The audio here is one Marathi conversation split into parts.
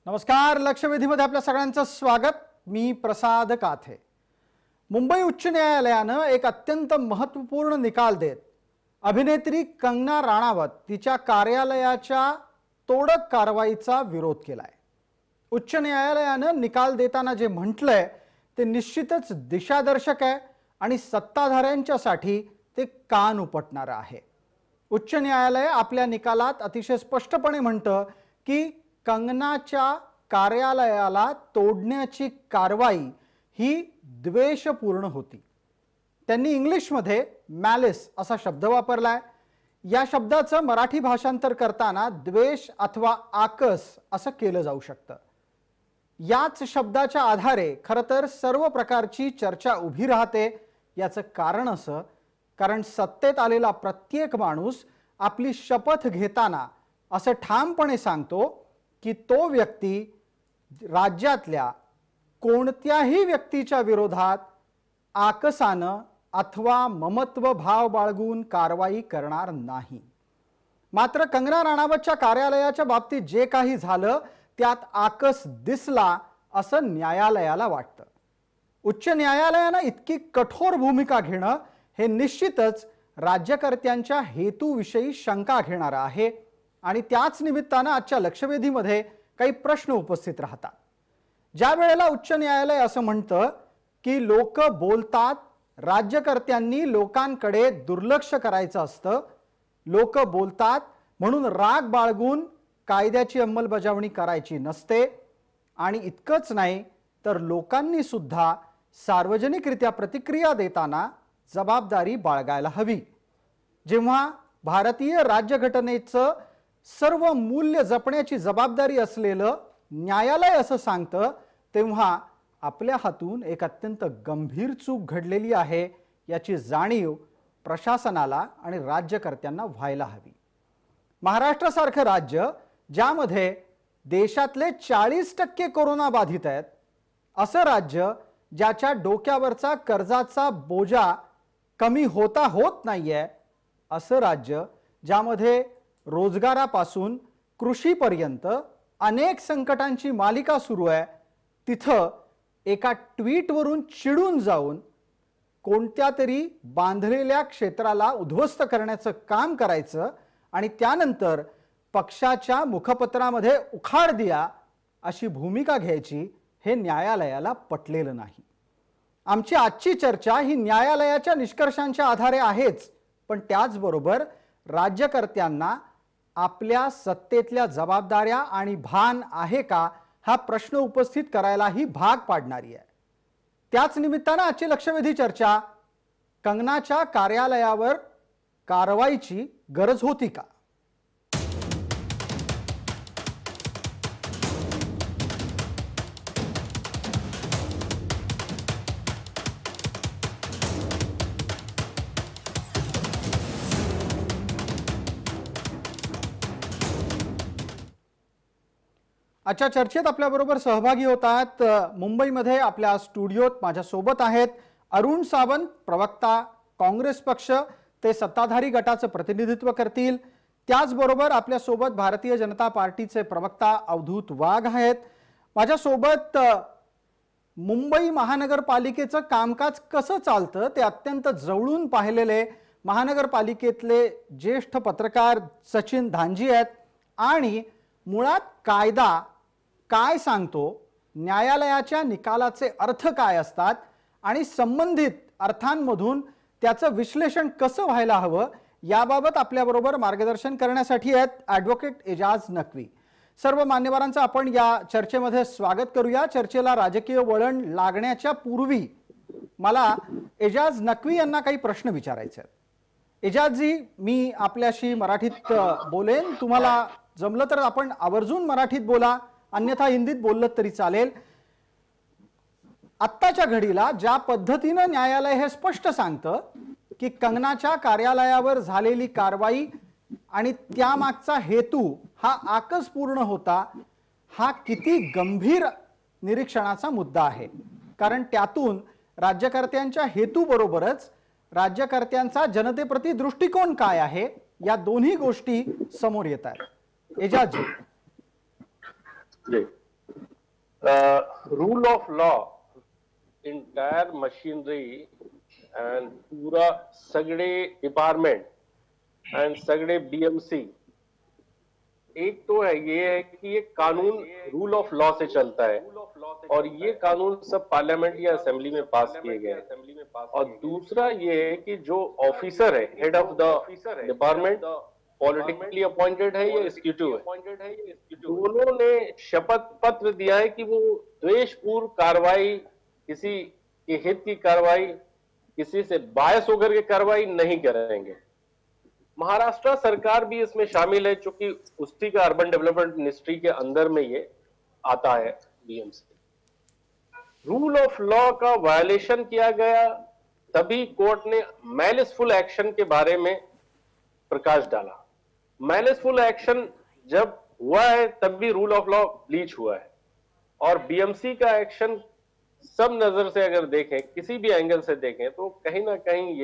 नमस्कार. लक्षवेधीमध्ये आपल्या सगळ्यांचं स्वागत. मी प्रसाद काथे. मुंबई उच्च न्यायालयानं एक अत्यंत महत्त्वपूर्ण निकाल देत अभिनेत्री कंगना राणावत तिच्या कार्यालयाच्या तोडक कारवाईचा विरोध केलाय. उच्च न्यायालयानं निकाल देताना जे म्हटलंय ते निश्चितच दिशादर्शक आहे आणि सत्ताधाऱ्यांच्यासाठी ते कान उपटणारं आहे. उच्च न्यायालय आपल्या निकालात अतिशय स्पष्टपणे म्हणतं की कंगनाच्या कार्यालयाला तोडण्याची कारवाई ही द्वेषपूर्ण होती. त्यांनी इंग्लिशमध्ये मॅलिस असा शब्द वापरलाय. या शब्दाचं मराठी भाषांतर करताना द्वेष अथवा आकस असं केलं जाऊ शकतं. याच शब्दाच्या आधारे खरं तर सर्व प्रकारची चर्चा उभी राहते. याचं कारण असं कारण सत्तेत आलेला प्रत्येक माणूस आपली शपथ घेताना असं ठामपणे सांगतो की तो व्यक्ती राज्यातल्या कोणत्याही व्यक्तीच्या विरोधात आकसानं अथवा ममत्व भाव बाळगून कारवाई करणार नाही. मात्र कंगना राणावतच्या कार्यालयाच्या बाबतीत जे काही झालं त्यात आकस दिसला असं न्यायालयाला वाटतं. उच्च न्यायालयानं इतकी कठोर भूमिका घेणं हे निश्चितच राज्यकर्त्यांच्या हेतूविषयी शंका घेणारं आहे आणि त्याच निमित्तानं आजच्या लक्षवेधीमध्ये काही प्रश्न उपस्थित राहतात. ज्या वेळेला उच्च न्यायालय असं म्हणतं की लोक बोलतात, राज्यकर्त्यांनी लोकांकडे दुर्लक्ष करायचं असतं, लोक बोलतात म्हणून राग बाळगून कायद्याची अंमलबजावणी करायची नसते आणि इतकंच नाही तर लोकांनी सुद्धा सार्वजनिकरित्या प्रतिक्रिया देताना जबाबदारी बाळगायला हवी. जेव्हा भारतीय राज्यघटनेचं सर्व मूल्य जपण्याची जबाबदारी असलेलं न्यायालय असं सांगतं तेव्हा आपल्या हातून एक अत्यंत गंभीर चूक घडलेली आहे याची जाणीव प्रशासनाला आणि राज्यकर्त्यांना व्हायला हवी. महाराष्ट्रासारखं राज्य ज्यामध्ये देशातले 40% कोरोना बाधित आहेत, असं राज्य ज्याच्या डोक्यावरचा कर्जाचा बोजा कमी होता होत नाहीये, असं राज्य ज्यामध्ये रोजगारापासून कृषीपर्यंत अनेक संकटांची मालिका सुरू आहे, तिथं एका ट्विटवरून चिडून जाऊन कोणत्या तरी बांधलेल्या क्षेत्राला उद्ध्वस्त करण्याचं काम करायचं आणि त्यानंतर पक्षाच्या मुखपत्रामध्ये उखाड दिया अशी भूमिका घ्यायची हे न्यायालयाला पटलेलं नाही. आमची आजची चर्चा ही न्यायालयाच्या निष्कर्षांच्या आधारे आहेच, पण त्याचबरोबर राज्यकर्त्यांना आपल्या सत्तेतल्या जबाबदाऱ्या आणि भान आहे का हा प्रश्न उपस्थित करायलाही भाग पाडणारी आहे. त्याच निमित्तानं आजची लक्षवेधी चर्चा कंगनाच्या कार्यालयावर कारवाईची गरज होती का? आजच्या चर्चेत आपल्याबरोबर सहभागी होतात मुंबईमध्ये आपल्या स्टुडिओत माझ्यासोबत आहेत अरुण सावंत, प्रवक्ता काँग्रेस पक्ष, ते सत्ताधारी गटाचं प्रतिनिधित्व करतील. त्याचबरोबर आपल्यासोबत भारतीय जनता पार्टीचे प्रवक्ता अवधूत वाघ आहेत. माझ्यासोबत मुंबई महानगरपालिकेचं कामकाज कसं चालतं ते अत्यंत जवळून पाहिलेले महानगरपालिकेतले ज्येष्ठ पत्रकार सचिन धांजी आहेत आणि मुळात कायदा काय सांगतो, न्यायालयाच्या निकालाचे अर्थ काय असतात आणि संबंधित अर्थांमधून त्याचं विश्लेषण कसं व्हायला हवं याबाबत आपल्याबरोबर मार्गदर्शन करण्यासाठी आहेत ॲडव्होकेट एजाज नक्वी. सर्व मान्यवरांचं आपण या चर्चेमध्ये स्वागत करूया. चर्चेला राजकीय वळण लागण्याच्या पूर्वी मला एजाज नक्वी यांना काही प्रश्न विचारायचे आहेत. एजाजजी, मी आपल्याशी मराठीत बोलेन, तुम्हाला जमलं तर आपण आवर्जून मराठीत बोला, अन्यथा हिंदीत बोललं तरी चालेल. आत्ताच्या घडीला ज्या पद्धतीनं न्यायालय हे स्पष्ट सांगतं की कंगनाच्या कार्यालयावर झालेली कारवाई आणि त्यामागचा हेतू हा आकसपूर्ण होता, हा किती गंभीर निरीक्षणाचा मुद्दा आहे. कारण त्यातून राज्यकर्त्यांच्या हेतूबरोबरच राज्यकर्त्यांचा जनतेप्रती दृष्टिकोन काय आहे या दोन्ही गोष्टी समोर येत आहेत. Ejaz ji, rule of law, entire machinery and पूरा सगड़े डिपार्टमेंट एंड सगड़े बीएमसी, एक तो है ये है कि ये कानून रूल ऑफ लॉ से चलता है और ये कानून सब पार्लियामेंट या असेंबली में पास किए गए हैं। और दूसरा ये है कि जो ऑफिसर है, head of the department, politically appointed है या एग्जीक्यूटिव है, दोनों ने शपथ पत्र दिया है कि वो द्वेषपूर्ण कार्रवाई, किसी के हित की कार्रवाई, किसी से बायस होकर के कार्रवाई नहीं करेंगे। महाराष्ट्र सरकार भी इसमें शामिल है, चूंकि उसी का अर्बन डेवलपमेंट मिनिस्ट्री के अंदर में ये आता है बीएमसी। रूल ऑफ लॉ का वायलेशन किया गया, तभी कोर्ट ने मैलिसफुल एक्शन के बारे में प्रकाश डाला। मैलिसफुल एक्शन जब हुआ है तब भी रूल ऑफ लॉ ब्लीच हुआ है, और बीएमसी का एक्शन सब नजर से अगर देखें, किसी भी एंगल से देखें, तो कहीं ना कहीं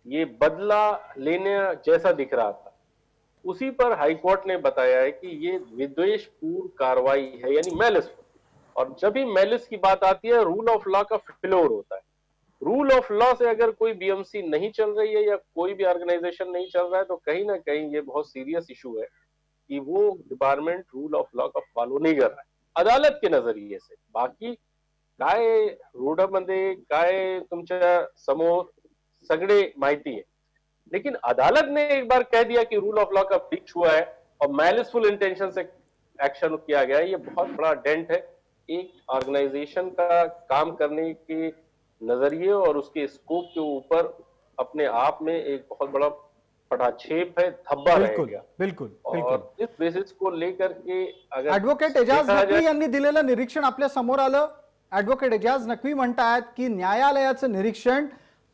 ये बदला लेने जैसा दिख रहा था। उसी पर हाईकोर्ट ने बताया है कि ये विद्वेषपूर्ण कार्रवाई है, यानी मैलिसफुल। और जब भी मैलिस की बात आती है, रूल ऑफ लॉ का फेलोर होता है। रूल ऑफ लॉ से अगर कोई बीएमसी नहीं चल रही है या कोई भी ऑर्गेनाइजेशन नहीं चल रहा है, तो कहीं ना कहीं ये बहुत सीरियस इशू है कि वो डिपार्टमेंट रूल ऑफ लॉ का फॉलो नहीं कर रहा है अदालत के नजरिए से। बाकी काय रूढमध्ये काय तुमच्या समोर सगळे माहिती है, लेकिन अदालत ने एक बार कह दिया कि रूल ऑफ लॉ का ब्रीच हुआ है और मैलिसफुल इंटेंशन से एक्शन किया गया है। ये बहुत बड़ा डेंट है एक ऑर्गेनाइजेशन का काम करने के नजरिए और उसके स्कोप के ऊपर। अपने आप में एक बहुत बड़ा पटाक्षेप है, धब्बा रहेगा। बिल्कुल और इस बेसिस को लेकर के अगर ऍडव्होकेट एजाज नकवी यांनी दिलेलं निरीक्षण आपल्या समोर आलं। ऍडव्होकेट एजाज नकवी म्हणतात की न्यायालयाचं निरीक्षण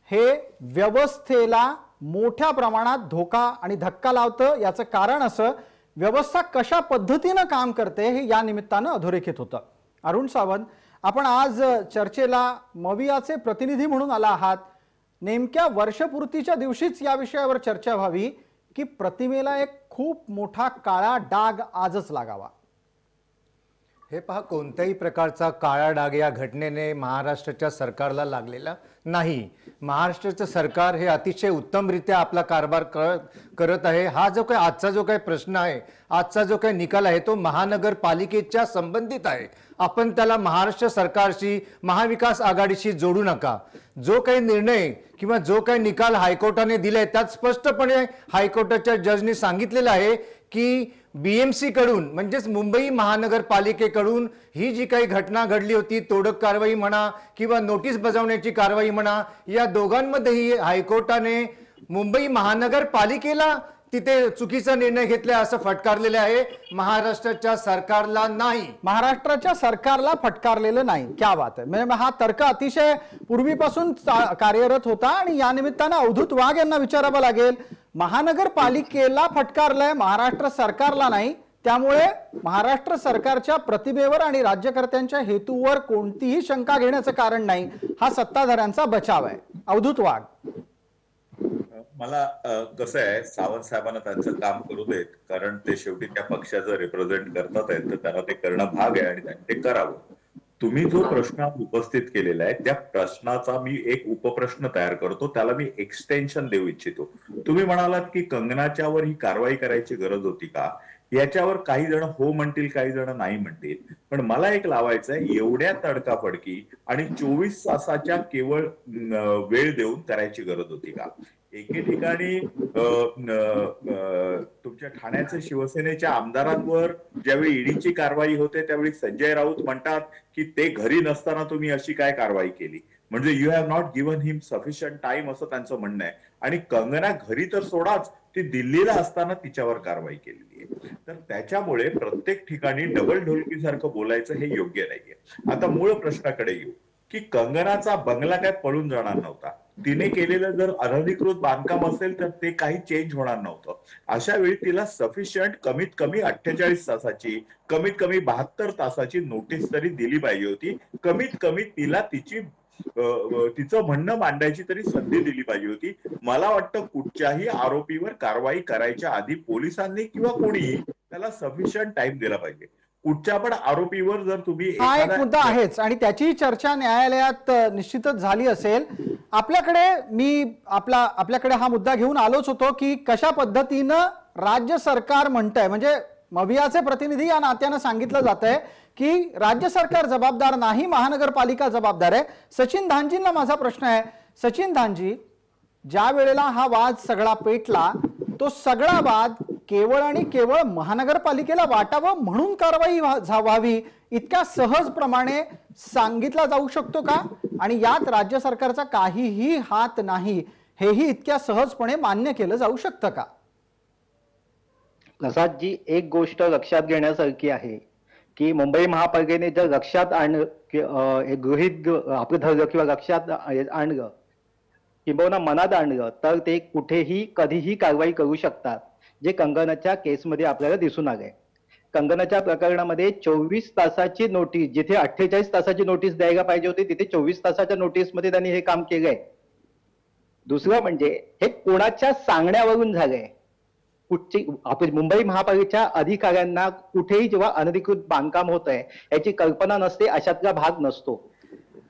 हे व्यवस्थेला मोठ्या प्रमाणात धोका आणि धक्का लावतं। याचं कारण असं व्यवस्था कशा पद्धतीने काम करते हे या निमित्ताने अधोरेखित होतं। अरुण सावंत, आपण आज चर्चेला मवियाचे प्रतिनिधी म्हणून आला आहात। नेमक्या वर्षपूर्तीच्या दिवशीच या विषयावर चर्चा व्हावी की प्रतिमेला एक खूप मोठा काळा डाग आजच लागावा? हे पहा, कोणत्याही प्रकारचा काळा डाग या घटनेने महाराष्ट्राच्या सरकारला लागलेला नाही। महाराष्ट्राचं सरकार हे अतिशय उत्तमरित्या आपला कारभार करत आहे। हा जो काही आजचा जो काही प्रश्न आहे, आजचा जो काही निकाल आहे, तो महानगरपालिकेच्या संबंधित आहे। आपण त्याला महाराष्ट्र सरकारशी, महाविकास आघाडीशी जोडू नका। जो काही निर्णय किंवा जो काही निकाल हायकोर्टाने दिले त्यात स्पष्टपणे हायकोर्टाच्या जजनी सांगितलेलं आहे की बीएमसी कडून म्हणजेच मुंबई महानगरपालिकेकडून ही जी काही घटना घडली होती, तोडक कारवाई म्हणा किंवा नोटीस बजावण्याची कारवाई म्हणा, या दोघांमध्येही हायकोर्टाने मुंबई महानगरपालिकेला तिथे चुकीचा निर्णय घेतला असं फटकारलेले आहे, महाराष्ट्राच्या सरकारला नाही। महाराष्ट्राच्या सरकारला फटकारलेलं नाही। क्या बात आहे। म्हणजे हा तर्क अतिशय पूर्वीपासून कार्यरत होता आणि या निमित्ताने अवधूत वाघ यांना विचारावं लागेल, महानगरपालिकेला फटकारलंय, महाराष्ट्र सरकारला नाही, त्यामुळे महाराष्ट्र सरकारच्या प्रतिमेवर आणि राज्यकर्त्यांच्या हेतूवर कोणतीही शंका घेण्याचं कारण नाही, हा सत्ताधाऱ्यांचा बचाव आहे। अवधूत वाघ, मला कसं आहे, सावंत साहेबांना त्यांचं काम करू देत, कारण ते शेवटी त्या पक्षाचं रिप्रेझेंट करतात आहेत, तर त्यांना ते करणं भाग आहे आणि त्यांनी ते करावं। तुम्ही जो प्रश्न उपस्थित केलेला आहे त्या प्रश्नाचा मी एक उपप्रश्न तयार करतो, त्याला मी एक्सटेन्शन देऊ इच्छितो। तुम्ही म्हणालात की कंगनाच्यावर ही कारवाई करायची गरज होती का, याच्यावर काही जण हो म्हणतील, काही जण नाही म्हणतील, पण मला एक लावायचं आहे, एवढ्या तडकाफडकी आणि 24 तासाच्या केवळ वेळ देऊन करायची गरज होती का? एके ठिकाणी तुमच्या ठाण्याचे शिवसेनेच्या आमदारांवर ज्यावेळी ईडीची कारवाई होते त्यावेळी संजय राऊत म्हणतात की ते घरी नसताना तुम्ही अशी काय कारवाई केली, म्हणजे you have not given him sufficient time, असं त्यांचं म्हणणं आहे। आणि कंगना घरी तर सोडाच, ती दिल्लीला असताना तिच्यावर कारवाई केलेली आहे। तर त्याच्यामुळे प्रत्येक ठिकाणी डबल ढोलकीसारखं बोलायचं हे योग्य नाहीये। आता मूळ प्रश्नाकडे येऊ की कंगनाचा बंगला काय पळून जाणार नव्हता, तिने केलेलं जर अनधिकृत बांधकाम असेल तर ते काही चेंज होणार नव्हतं। अशा वेळी तिला सफिशियंट कमीत कमी 48 तासाची, कमीत कमी 72 तासाची नोटीस तरी दिली पाहिजे होती। कमीत कमी तिला तिचं म्हणणं मांडायची तरी संधी दिली पाहिजे होती। मला वाटतं कुठच्याही आरोपीवर कारवाई करायच्या आधी पोलिसांनी किंवा कोणी त्याला सफिशियंट टाइम दिला पाहिजे। कुठच्या पण आरोपीवर जर तुम्ही हा एक मुद्दा आहेच आणि त्याची चर्चा न्यायालयात निश्चितच झाली असेल. आपल्याकडे हा मुद्दा घेऊन आलोच होतो की कशा पद्धतीनं राज्य सरकार म्हणतंय, म्हणजे मवियाचे प्रतिनिधी या नात्यानं सांगितलं जात आहे की राज्य सरकार जबाबदार नाही, महानगरपालिका जबाबदार आहे. सचिन धांजींना माझा प्रश्न आहे. सचिन धांजी, ज्या वेळेला हा वाद सगळा पेटला तो सगळा वाद केवळ आणि केवळ महानगरपालिकेला वाटावं म्हणून कारवाई व्हावी इतक्या सहजप्रमाणे सांगितला जाऊ शकतो का? आणि यात राज्य सरकारचा काहीही हात नाही हेही इतक्या सहजपणे मान्य केलं जाऊ शकतं का? प्रसादजी, एक गोष्ट लक्षात घेण्यासारखी आहे की मुंबई महापालिकेने जर लक्षात गृहीत आपलं धरलं किंवा लक्षात आणलं किंबहुना मनात आणलं तर ते कुठेही कधीही कारवाई करू शकतात, जे कंगनाच्या केसमध्ये आपल्याला दिसून आलंय. कंगनाच्या प्रकरणामध्ये 24 तासाची नोटीस, जिथे 48 तासाची नोटीस द्यायला पाहिजे होती तिथे 24 तासाच्या नोटीसमध्ये त्यांनी हे काम केलंय. दुसरं म्हणजे हे कोणाच्या सांगण्यावरून झालंय. आपल्या मुंबई महापालिकेच्या अधिकाऱ्यांना कुठेही जेव्हा अनधिकृत बांधकाम होत आहे याची कल्पना नसते, अशातला भाग नसतो.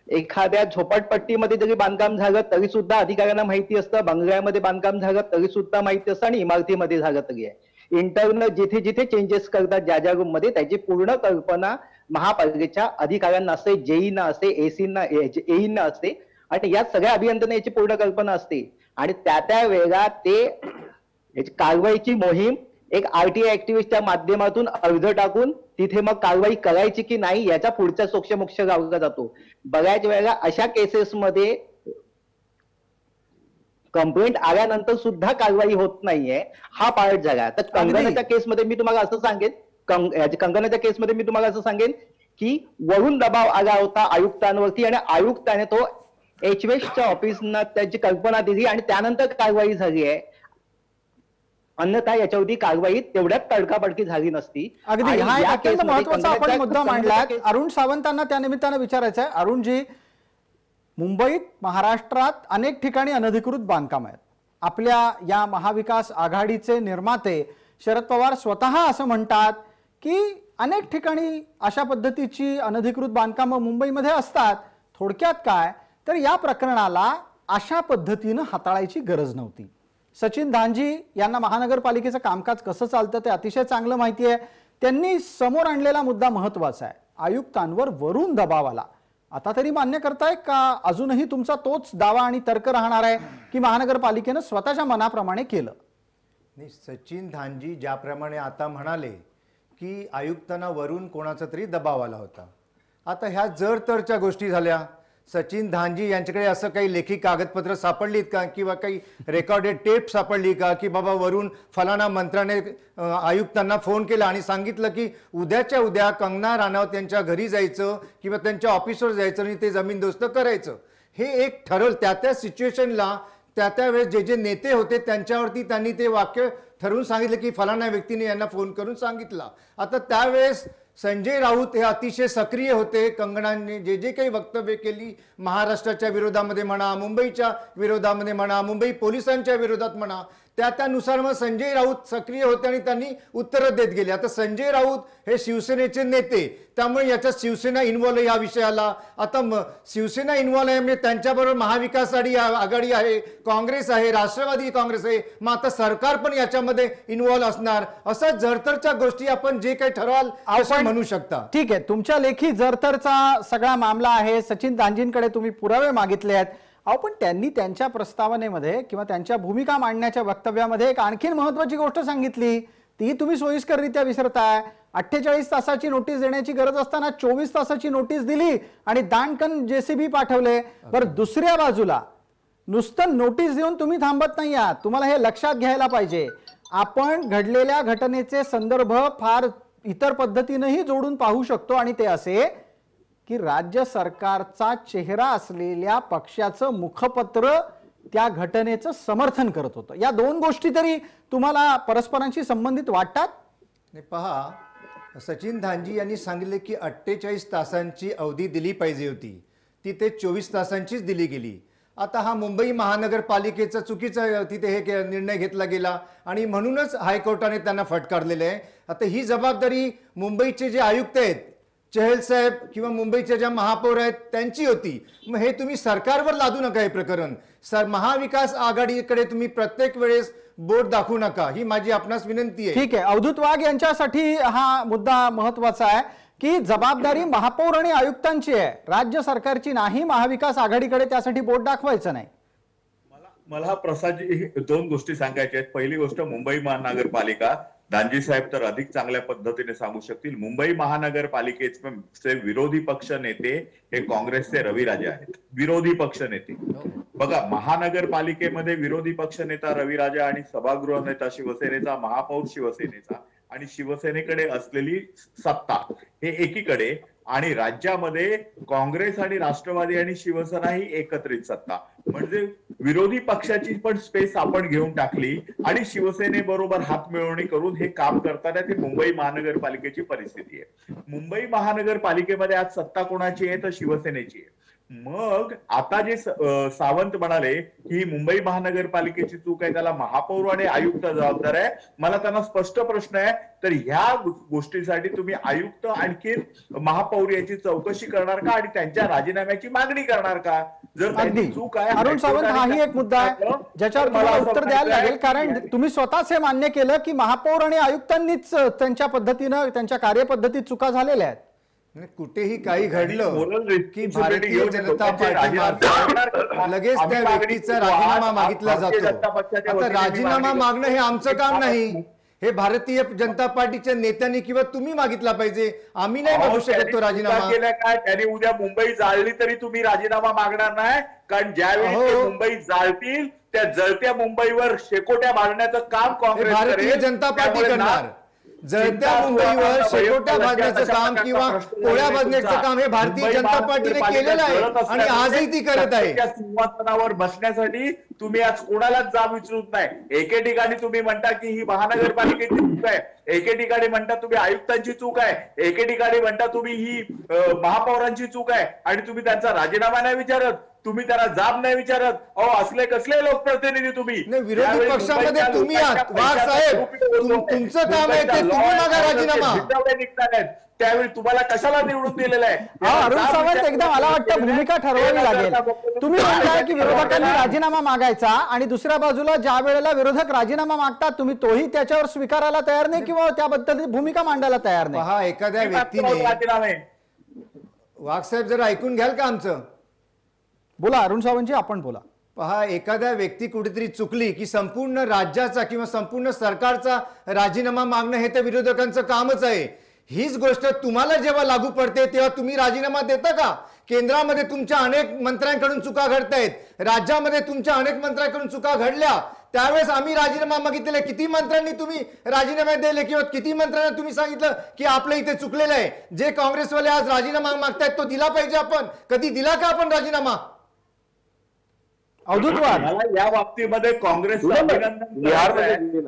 एखाद्या झोपडपट्टीमध्ये जरी बांधकाम झालं तरी सुद्धा अधिकाऱ्यांना माहिती असतं, बंगल्यामध्ये बांधकाम झालं तरी सुद्धा माहिती असतं आणि इमारतीमध्ये झालं तरी आहे. इंटरनल जिथे जिथे चेंजेस करतात ज्या ज्या रूम मध्ये त्याची पूर्ण कल्पना महापालिकेच्या अधिकाऱ्यांना असते, जेईना असते, एईना असते आणि या सगळ्या अभियंत्यांना याची पूर्ण कल्पना असते. आणि त्या वेळेला ते कारवाईची मोहीम एक आरटीआय ऍक्टिव्हिस्टच्या माध्यमातून अर्ज टाकून तिथे मग कारवाई करायची की नाही याचा पुढचा सोक्षमोक्ष लावला जातो. बऱ्याच वेळेला अशा केसेसमध्ये कंप्लेंट आल्यानंतर सुद्धा कारवाई होत नाहीये, हा पार्ट झाला. तर कंगनाच्या केसमध्ये मी तुम्हाला असं सांगेन, कंगनाच्या केसमध्ये मी तुम्हाला असं सांगेन की वरून दबाव आला होता आयुक्तांवरती आणि आयुक्ताने तो एचवेशच्या ऑफिसना त्याची कल्पना दिली आणि त्यानंतर कारवाई झाली आहे. अन्यथा याच्यावरती कारवाई तेवढ्यात तडकाफडकी झाली नसती. अगदी हा एक अत्यंत महत्त्वाचा आपण मुद्दा मांडलाय. अरुण सावंतांना त्या निमित्तानं विचारायचं आहे. अरुणजी, मुंबईत, महाराष्ट्रात अनेक ठिकाणी अनधिकृत बांधकाम आहेत. आपल्या या महाविकास आघाडीचे निर्माते शरद पवार स्वतः असं म्हणतात की अनेक ठिकाणी अशा पद्धतीची अनधिकृत बांधकामं मुंबईमध्ये असतात. थोडक्यात काय तर या प्रकरणाला अशा पद्धतीनं हाताळायची गरज नव्हती. सचिन धांजी यांना महानगरपालिकेचं कामकाज कसं चालतं ते अतिशय चांगलं माहिती आहे. त्यांनी समोर आणलेला मुद्दा महत्त्वाचा आहे. आयुक्तांवर वरून दबाव आला. आता तरी मान्य करताय का अजूनही तुमचा तोच दावा आणि तर्क राहणार आहे की महानगरपालिकेनं स्वतःच्या मनाप्रमाणे केलं? नाही, सचिन धांजी ज्याप्रमाणे आता म्हणाले की आयुक्तांना वरून कोणाचा तरी दबाव आला होता. आता ह्या जर तरच्या गोष्टी झाल्या. सचिन धांजी यांच्याकडे असं काही लेखी कागदपत्र सापडलीत का किंवा काही रेकॉर्डेड टेप सापडली का की बाबा वरून फलाना मंत्र्याने आयुक्तांना फोन केला आणि सांगितलं की उद्याच्या उद्या कंगना राणावत यांच्या घरी जायचं किंवा त्यांच्या ऑफिसवर जायचं आणि ते जमीनदोस्त करायचं. हे एक ठरवलं त्या सिच्युएशनला त्या वेळेस जे नेते होते त्यांच्यावरती त्यांनी ते वाक्य ठरवून सांगितलं की फलाना व्यक्तीने यांना फोन करून सांगितलं. आता त्यावेळेस संजय राऊत हे अतिशय सक्रिय होते. कंगनाने जे काही वक्तव्य केली महाराष्ट्राच्या विरोधामध्ये म्हणा, मुंबईच्या विरोधामध्ये म्हणा, मुंबई पोलिसांच्या विरोधात म्हणा, त्यानुसार मग संजय राऊत सक्रिय होते आणि त्यांनी उत्तरं देत गेले. आता संजय राऊत हे शिवसेनेचे नेते, त्यामुळे याच्यात शिवसेना इन्व्हॉल्व या विषयाला. आता शिवसेना इन्व्हॉल्व आहे म्हणजे त्यांच्याबरोबर महाविकास आघाडी आहे, काँग्रेस आहे, राष्ट्रवादी काँग्रेस आहे. मग आता सरकार पण याच्यामध्ये इन्व्हॉल्व असणार. असा जरतरच्या गोष्टी आपण जे काही ठरवाल असं म्हणू शकता. ठीक आहे, तुमच्या लेखी जरतरचा सगळा मामला आहे. सचिन धांजींकडे तुम्ही पुरावे मागितले आहेत. पण त्यांनी त्यांच्या प्रस्तावनेमध्ये किंवा त्यांच्या भूमिका मांडण्याच्या वक्तव्यामध्ये एक आणखीन महत्वाची गोष्ट सांगितली, ती तुम्ही सोयीस्कररित्या विसरताय. 48 तासाची नोटीस देण्याची गरज असताना 24 तासाची नोटीस दिली आणि दांडकन जेसीबी पाठवले. बरं, दुसऱ्या बाजूला नुसतं नोटीस देऊन तुम्ही थांबत नाही आहात. तुम्हाला हे लक्षात घ्यायला पाहिजे. आपण घडलेल्या घटनेचे संदर्भ फार इतर पद्धतीनेही जोडून पाहू शकतो आणि ते असे की राज्य सरकारचा चेहरा असलेल्या पक्षाचं मुखपत्र त्या घटनेचं समर्थन करत होतं. या दोन गोष्टी तरी तुम्हाला परस्परांशी संबंधित वाटतात? पहा, सचिन धांजी यांनी सांगितले की 48 तासांची अवधी दिली पाहिजे होती, ती ते 24 तासांचीच दिली गेली. आता हा मुंबई महानगरपालिकेचा चुकीचा तिथे हे निर्णय घेतला गेला आणि म्हणूनच हायकोर्टाने त्यांना फटकारलेले आहे. आता ही जबाबदारी मुंबईचे जे आयुक्त आहेत चहल साहेब किंवा मुंबईच्या ज्या महापौर आहेत त्यांची होती. मग हे तुम्ही सरकारवर लादू नका. हे प्रकरण महाविकास आघाडीकडे तुम्ही प्रत्येक वेळेस बोट दाखवू नका, ही माझी आपणास विनंती आहे. ठीक आहे, अवधूत वाघ यांच्यासाठी हा मुद्दा महत्वाचा आहे की जबाबदारी महापौर आणि आयुक्तांची आहे, राज्य सरकारची नाही. महाविकास आघाडीकडे त्यासाठी बोट दाखवायचं नाही. मला प्रसादजी 2 गोष्टी सांगायच्या आहेत. पहिली गोष्ट, मुंबई महानगरपालिका, दानजी साहेब तर अधिक चांगल्या पद्धतीने सांगू शकतील. मुंबई महानगरपालिकेचे विरोधी पक्ष नेते हे काँग्रेसचे रविराजे आहेत. विरोधी पक्ष नेते बघा, महानगरपालिकेमध्ये विरोधी पक्ष नेता रविराजा आणि सभागृह नेता शिवसेनेचा, महापौर शिवसेनेचा आणि शिवसेनेकडे असलेली सत्ता हे एकीकडे, आणि राज्यामध्ये काँग्रेस आणि राष्ट्रवादी आणि शिवसेना ही एकत्रित सत्ता. म्हणजे विरोधी पक्षाची पण स्पेस आपण घेऊन टाकली आणि शिवसेनेबरोबर हातमिळवणी करून हे काम करताना ते मुंबई महानगरपालिकेची परिस्थिती आहे. मुंबई महानगरपालिकेमध्ये आज सत्ता कोणाची आहे तर शिवसेनेची आहे. मग आता जे सावंत म्हणाले की मुंबई महानगरपालिकेची चूक आहे, त्याला महापौर आणि आयुक्त जबाबदार आहे, मला त्यांना स्पष्ट प्रश्न आहे, तर ह्या गोष्टीसाठी तुम्ही आयुक्त आणखी महापौर याची चौकशी करणार का आणि त्यांच्या राजीनाम्याची मागणी करणार का? जर त्यांची चूक आहे, अरुण सावंत, हाही एक मुद्दा आहे ज्याच्यावर मला उत्तर द्यायला लागेल, कारण तुम्ही स्वतःच हे मान्य केलं की महापौर आणि आयुक्तांनीच त्यांच्या पद्धतीनं त्यांच्या कार्यपद्धतीत चुका झालेल्या आहेत. कुठेही काही घडलं की भारतीय जनता पार्टी लगेच त्या व्यक्तीचा राजीनामा मागितला जातो. आता राजीनामा मागणं हे आमचं काम नाही, हे भारतीय जनता पार्टीच्या नेत्यांनी किंवा तुम्ही मागितला पाहिजे. आम्ही नाही मागू शकत तो राजीनामा. केला काय त्यांनी? उद्या मुंबई जाळली तरी तुम्ही राजीनामा मागणार नाही, कारण ज्यावेळी मुंबई जाळतील त्या जळत्या मुंबईवर शेकोट्या मारण्याचं काम काँग्रेस, भारतीय जनता पार्टी करणार. जळत्या मुंबईवर शेकोट्या बांधण्याचं काम किंवा पोळ्या बांधण्याचं काम हे भारतीय जनता पार्टीने केलेलं आहे आणि आजही ती करत आहे. सिंहासनावर बसण्यासाठी तुम्ही आज कोणालाच जाब विचारत नाही. एके ठिकाणी तुम्ही म्हणता की ही महानगरपालिकेची चूक आहे, एके ठिकाणी म्हणता तुम्ही आयुक्तांची चूक आहे, एके ठिकाणी म्हणता तुम्ही ही महापौरांची चूक आहे आणि तुम्ही त्यांचा राजीनामा नाही विचारत, तुम्ही त्याला जाब नाही विचारत. अहो, असले कसले लोकप्रतिनिधी तुम्ही? विरोधी पक्षामध्ये तुम्ही आहात वाघ साहेब, तुमचं काम आहे ते तुम्ही मागा राजीनामा. निघतात त्यावेळी तुम्हाला कशाला निवडून दिलेलं आहे? अरुण सावंत, एकदा मला वाटतं भूमिका ठरवावी लागेल. तुम्ही म्हणताय की विरोधकांनी राजीनामा मागायचा आणि दुसऱ्या बाजूला ज्या वेळेला विरोधक राजीनामा मागतात तुम्ही तोही त्याच्यावर स्वीकारायला तयार नाही किंवा त्याबद्दल भूमिका मांडायला तयार नाही. पहा, एखाद्या व्यक्तीने, वाघ साहेब जरा ऐकून घ्याल का आमचं? बोला अरुण सावंतजी, आपण बोला. पहा, एखाद्या व्यक्ती कुठेतरी चुकली की संपूर्ण राज्याचा किंवा संपूर्ण सरकारचा राजीनामा मागणं हे तर विरोधकांचं कामच आहे. हीच गोष्ट तुम्हाला जेव्हा लागू पडते तेव्हा तुम्ही राजीनामा देता का? केंद्रामध्ये तुमच्या अनेक मंत्र्यांकडून चुका घडतायत, राज्यामध्ये तुमच्या अनेक मंत्र्यांकडून चुका घडल्या, त्यावेळेस आम्ही राजीनामा मागितलेले. किती मंत्र्यांनी तुम्ही राजीनामे दिले किंवा किती मंत्र्यांना तुम्ही सांगितलं की आपलं इथे चुकलेलं आहे? जे काँग्रेसवाले आज राजीनामा मागतायत तो दिला पाहिजे. आपण कधी दिला का आपण राजीनामा? अवधूत वाघ, मला या बाबतीमध्ये काँग्रेसचं अभिनंदन,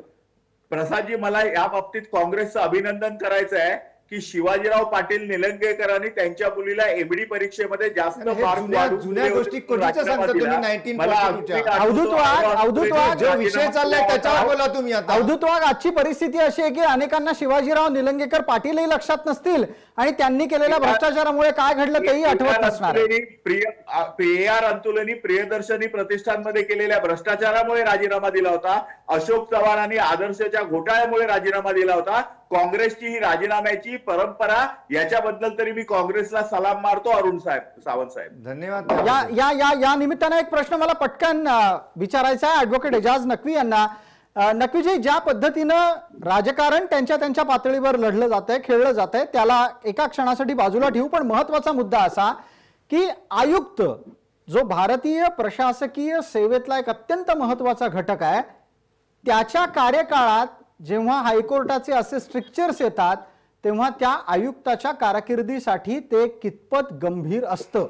प्रसादजी मला या बाबतीत काँग्रेसचं अभिनंदन करायचं आहे की शिवाजीराव पाटील निलंगेकरांनी त्यांच्या मुलीला एमडी परीक्षेमध्ये जास्त जुन्या गोष्टी कोणत्या सांगता तुम्ही? 1942च्या अवधूत वाघ, जो विषय चाललाय त्याच्यावर बोला तुम्ही आता. अवधूत वाघ, आजची परिस्थिती अशी आहे की अनेकांना शिवाजीराव निलंगेकर पाटीलही लक्षात नसतील आणि त्यांनी केलेल्या भ्रष्टाचारामुळे काय घडलं तेही आठवत नसणार. AR अंतुलनी प्रियदर्शनी प्रतिष्ठानमध्ये केलेल्या भ्रष्टाचारामुळे राजीनामा दिला होता. अशोक चव्हाणांनी आदर्शच्या घोटाळ्यामुळे राजीनामा दिला होता. काँग्रेसची ही राजीनाम्याची परंपरा, याच्याबद्दल तरी मी काँग्रेसला सलाम मारतो. अरुण सावंत साहेब, धन्यवाद. या निमित्तानं एक प्रश्न मला पटकन विचारायचा आहे ऍडव्होकेट एजाज नक्वी यांना. नक्वीजी, ज्या पद्धतीनं राजकारण त्यांच्या पातळीवर लढलं जात आहे, खेळलं जात आहे, त्याला एका क्षणासाठी बाजूला ठेवू, पण महत्वाचा मुद्दा असा की आयुक्त जो भारतीय प्रशासकीय सेवेतला एक अत्यंत महत्वाचा घटक आहे, त्याच्या कार्यकाळात जेव्हा हायकोर्टाचे असे स्ट्रिक्चर्स येतात तेव्हा त्या आयुक्ताच्या कारकिर्दीसाठी ते कितपत गंभीर असतं?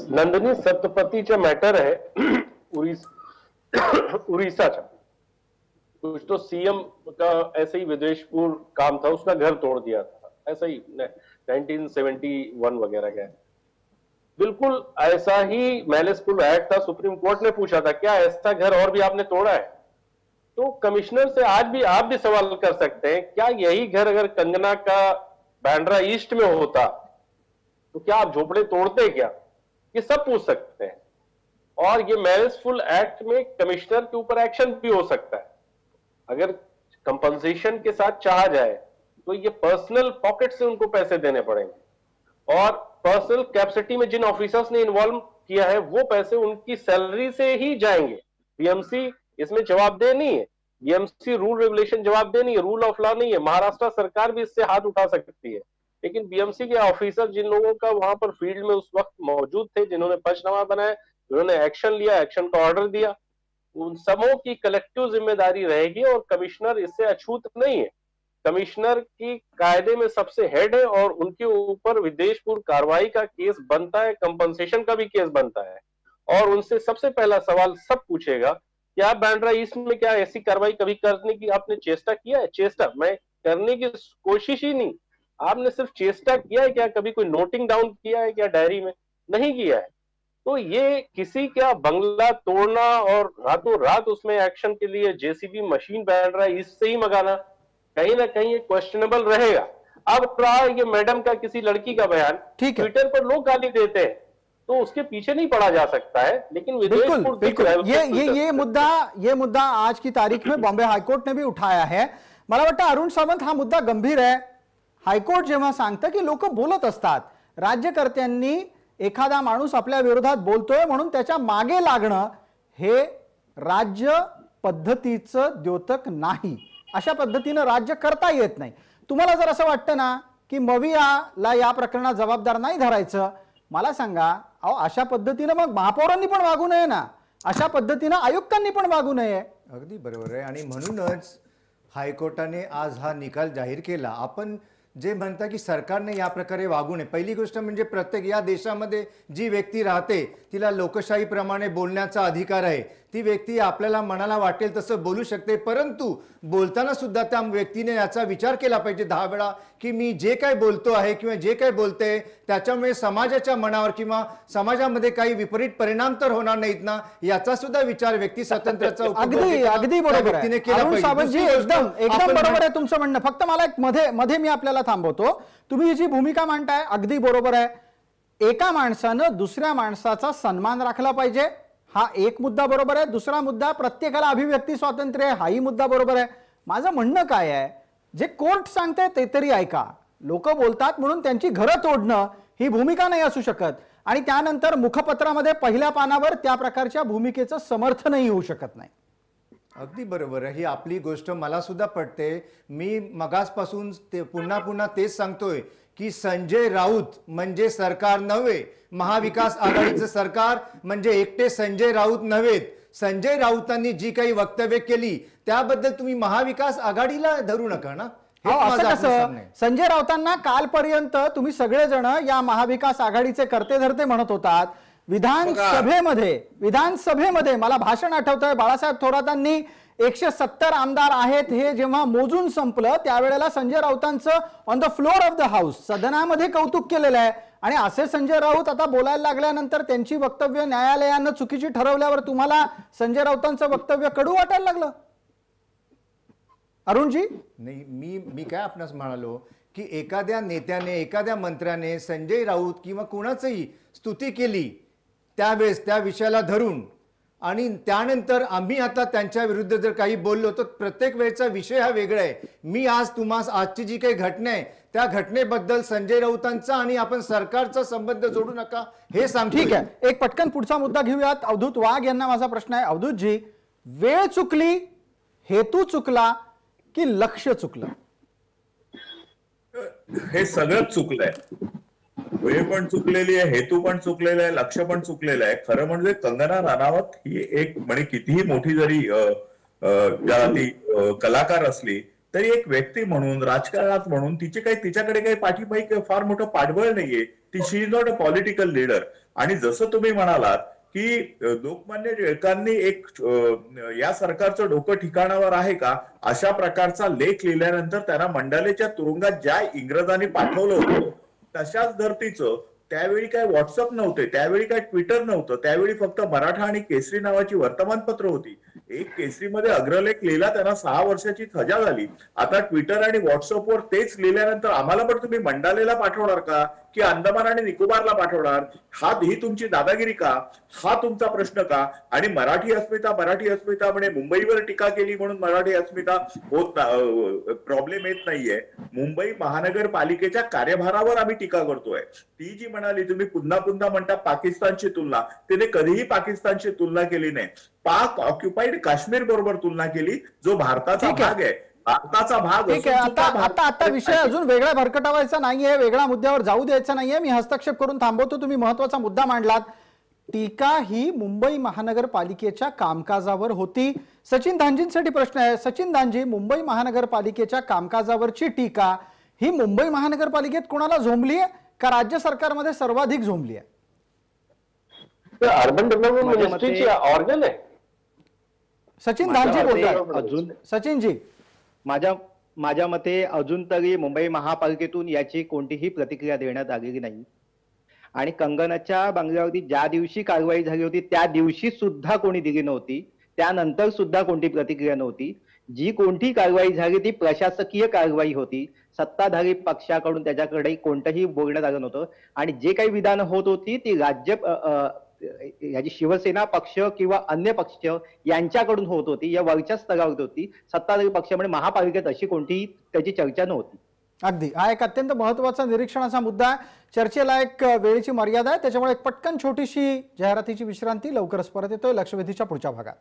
नंदिनी सप्तपति मैटर है उड़ीसा का, कुछ तो सीएम का ऐसे ही विदेशपूर्ण काम था, उसका घर तोड़ दिया था, ऐसा ही 1971 वगैरह का. बिल्कुल ऐसा ही मैलिसफुल एक्ट था, सुप्रीम कोर्ट ने पूछा था क्या ऐसा घर और भी आपने तोड़ा है? तो कमिश्नर से आज भी आप भी सवाल कर सकते हैं, क्या यही घर अगर कंगना का बांद्रा ईस्ट में होता तो क्या आप झोपड़े तोड़ते क्या? ये सब पूछ सकते हैं। और ये मैरिजफुल एक्ट में कमिश्नर के ऊपर एक्शन भी हो सकता है। अगर कंपनसेशन के साथ चाहा जाए तो ये पर्सनल पॉकेट से उनको पैसे देने पड़ेंगे, और पर्सनल कैपेसिटी में जिन ऑफिसर्स ने इन्वॉल्व किया है वो पैसे उनकी सैलरी से ही जाएंगे। बीएमसी इसमें जवाबदेह नहीं है, बीएमसी रूल रेगुलेशन जवाबदेह नहीं है, रूल ऑफ लॉ नहीं है। महाराष्ट्र सरकार भी इससे हाथ उठा सकती है, लेकिन बीएमसी के ऑफिसर जिन लोगों का वहां पर फील्ड में उस वक्त मौजूद थे, जिन्होंने पंचनामा बनाया, जिन्होंने एक्शन लिया, एक्शन का ऑर्डर दिया, उन सबों की कलेक्टिव जिम्मेदारी रहेगी और कमिश्नर इससे अछूत नहीं है। कमिश्नर की कायदे में सबसे हेड है और उनके ऊपर विदेशपूर्व कार्रवाई का केस बनता है, कंपनसेशन का भी केस बनता है, और उनसे सबसे पहला सवाल सब पूछेगा क्या बांद्रा ईस्ट में क्या ऐसी कार्रवाई कभी करने की आपने चेष्टा किया है? चेष्टा मैं करने की कोशिश ही नहीं, आपने सिर्फ चेष्टा किया है क्या? कभी कोई नोटिंग डाउन किया है क्या डायरी में? नहीं किया है। तो ये किसी का बंगला तोड़ना और रातों रात उसमें एक्शन के लिए जेसीबी मशीन बांद्रा ईस्ट से ही मंगाना कहीं ना कहीं क्वेश्चनेबल रहेगा। अब रहा ये मैडम का किसी लड़की का बयान, ट्विटर पर लोग गाली देते हैं तो उसके पीछे नहीं पड़ा जा सकता है, लेकिन बिल्कुल बिल्कुल ये मुद्दा आज की तारीख में बॉम्बे हायकोर्ट ने भी उठाया है। मला वाटतं अरुण सावंत हा मुद्दा गंभीर आहे। हायकोर्ट जेव्हा सांगतं की लोक बोलत असतात, राज्यकर्त्यांनी एखादा माणूस आपल्या विरोधात बोलतोय म्हणून त्याच्या मागे लागणं हे राज्य पद्धतीचं द्योतक नाही, अशा पद्धतीने राज्य करता येत नाही। तुम्हाला जर असं वाटतं ना की मवियाला या प्रकरणात जबाबदार नाही धरायचं, मला सांगा अहो अशा पद्धतीने मग महापौरांनी पण वागू नये ना, अशा पद्धतीने आयुक्तांनी पण वागू नये। अगदी बरोबर आहे आणि म्हणूनच हायकोर्टाने आज हा निकाल जाहीर केला। आपण जे म्हणता की सरकारने या प्रकारे वागू नये, पहिली गोष्ट म्हणजे प्रत्येक या देशामध्ये जी व्यक्ती राहते तिला लोकशाहीप्रमाणे बोलण्याचा अधिकार आहे। ती व्यक्ती आपल्याला मनाला वाटेल तसं बोलू शकते, परंतु बोलताना सुद्धा त्या व्यक्तीने याचा विचार केला पाहिजे 10 वेळा की मी जे काही बोलतो आहे किंवा जे काही बोलते त्याच्यामुळे समाजाच्या मनावर किंवा समाजामध्ये काही विपरीत परिणाम तर होणार नाहीत ना, याचा सुद्धा विचार व्यक्ती स्वातंत्र्याचा अगदी बरोबर आहे अरुण सावंतजी, एकदम बरोबर आहे तुमचं म्हणणं। फक्त मला एक मध्ये मी आपल्याला थांबवतो, तुम्ही जी भूमिका मांडताय अगदी बरोबर आहे। एका माणसानं दुसऱ्या माणसाचा सन्मान राखला पाहिजे, हा एक मुद्दा बरोबर आहे। दुसरा मुद्दा प्रत्येकाला अभिव्यक्ती स्वातंत्र्य आहे, हाही मुद्दा बरोबर आहे। माझं म्हणणं काय आहे, जे कोर्ट सांगते ते तरी ऐका। लोक बोलतात म्हणून त्यांची घरं तोडणं ही भूमिका नाही असू शकत, आणि त्यानंतर मुखपत्रामध्ये पहिल्या पानावर त्या प्रकारच्या भूमिकेचं समर्थनही होऊ शकत नाही। अगदी बरोबर आहे, ही आपली गोष्ट मला सुद्धा पटते। मी मगासपासून ते पुन्हा तेच सांगतोय की संजय राऊत म्हणजे सरकार नव्हे, महाविकास आघाडीचं सरकार म्हणजे एकटे संजय राऊत नव्हेत। संजय राऊतांनी जी काही वक्तव्य केली त्याबद्दल तुम्ही महाविकास आघाडीला धरू नका ना। संजय राऊतांना कालपर्यंत तुम्ही सगळेजण या महाविकास आघाडीचे करते धरते म्हणत होतात। विधानसभेमध्ये मला भाषण आठवतंय, बाळासाहेब थोरातांनी 170 आमदार आहेत हे जेव्हा मोजून संपलं त्यावेळेला संजय राऊतांचं on the floor of the house सदनामध्ये कौतुक केलेलं आहे, आणि असे संजय राऊत आता बोलायला लागल्यानंतर त्यांची वक्तव्य न्यायालयानं चुकीची ठरवल्यावर तुम्हाला संजय राऊतांचं वक्तव्य कडू वाटायला लागलं? अरुणजी नाही, मी काय आपणास म्हणालो की एखाद्या नेत्याने एखाद्या मंत्र्याने संजय राऊत किंवा कोणाचंही स्तुती केली त्यावेळेस त्या विषयाला धरून, आणि त्यानंतर आम्ही आता त्यांच्या विरुद्ध जर काही बोललो तर प्रत्येक वेळेचा विषय हा वेगळा आहे। मी आज तुम्हाला आजची जी काही घटना आहे त्या घटनेबद्दल संजय राऊतांचा आणि आपण सरकारचा संबंध जोडू नका हे सांगतो। ठीक आहे, एक पटकन पुढचा मुद्दा घेऊयात। अवधूत वाघ यांना माझा प्रश्न आहे। अवधूतजी, वेळ चुकली, हेतू चुकला की लक्ष चुकलं? हे सगळंच चुकलंय, वेळ पण चुकलेली आहे, हेतू पण चुकलेला आहे, लक्ष पण चुकलेलं आहे। खरं म्हणजे कंगना राणावत ही एक म्हणजे कितीही मोठी जरी ती कलाकार असली तरी एक व्यक्ती म्हणून राजकारणात म्हणून तिच्याकडे काही पाठीमागे फार मोठं पाठबळ नाहीये। She is not a political leader. आणि जसं तुम्ही म्हणालात की लोकमान्य टिळकांनी एक या सरकारचं डोकं ठिकाणावर आहे का अशा प्रकारचा लेख लिहिल्यानंतर त्यांना मंडालेच्या तुरुंगात ज्या इंग्रजांनी पाठवलं होतं तशाच धर्तीचं त्यावेळी काय व्हॉट्सअप नव्हते, त्यावेळी काय ट्विटर नव्हतं, त्यावेळी फक्त मराठा आणि केसरी नावाची वर्तमानपत्र होती. एक केसरीमध्ये अग्रलेख लिहिला, त्यांना 6 वर्षाची सजा झाली. आता ट्विटर आणि व्हॉट्सअपवर तेच लिहिल्यानंतर आम्हाला पण तुम्ही मंडालेला पाठवणार का की अंदमान आणि निकोबारला पाठवणार? ही तुमची दादागिरी का? हा तुमचा प्रश्न का? आणि मराठी अस्मिता म्हणे मुंबईवर टीका केली म्हणून मराठी अस्मिता प्रॉब्लेम येत नाहीये. मुंबई महानगरपालिकेच्या कार्यभारावर आम्ही टीका करतोय. ती जी म्हणाली, तुम्ही पुन्हा पुन्हा म्हणता पाकिस्तानची तुलना, तिने कधीही पाकिस्तानची तुलना केली नाही. पाक ऑक्युपाईड काश्मीर बरोबर तुलना केली, जो भारताचा भाग आहे, भारताचा भाग. ठीक आहे, आता विषय अजून वेगळा भरकटावायचा नाहीये, वेगळ्या मुद्द्यावर जाऊ द्यायचा नाहीये. मी हस्तक्षेप करून थांबवतो. तुम्ही महत्वाचा मुद्दा मांडलात. टीका ही मुंबई महानगरपालिकेच्या कामकाजावर होती. सचिन धांजींसाठी प्रश्न आहे. सचिन धांजी, मुंबई महानगरपालिकेच्या कामकाजावरची टीका ही मुंबई महानगरपालिकेत कोणाला झोंबली आहे का राज्य सरकारमध्ये सर्वाधिक झोंबली आहे? अर्बन डेव्हलपमेंट मिनिस्ट्रीची ऑर्गन आहे. सचिन धांजी बोलतात. अजून सचिनजी, माझ्या मते अजून तरी मुंबई महापालिकेतून याची कोणतीही प्रतिक्रिया देण्यात आलेली नाही. आणि कंगनाच्या बंगल्यावरती ज्या दिवशी कारवाई झाली होती त्या दिवशी सुद्धा कोणी दिली नव्हती, त्यानंतर सुद्धा कोणती प्रतिक्रिया नव्हती. जी कोणती कारवाई झाली ती प्रशासकीय कारवाई होती. सत्ताधारी पक्षाकडून त्याच्याकडे कोणतंही बोलण्यात आलं नव्हतं. आणि जे काही विधान होत होती ती याची शिवसेना पक्ष किंवा अन्य पक्ष यांच्याकडून होत होती, या वरच्या स्तरावर होती. सत्ताधारी पक्षामुळे महापालिकेत अशी कोणतीही त्याची चर्चा नव्हती. अगदी हा एक अत्यंत महत्वाचा निरीक्षणाचा मुद्दा आहे. चर्चेला एक वेळेची मर्यादा आहे, त्याच्यामुळे एक पटकन छोटीशी जाहिरातीची विश्रांती. लवकरच परत येतोय लक्षवेधीच्या पुढच्या भागात.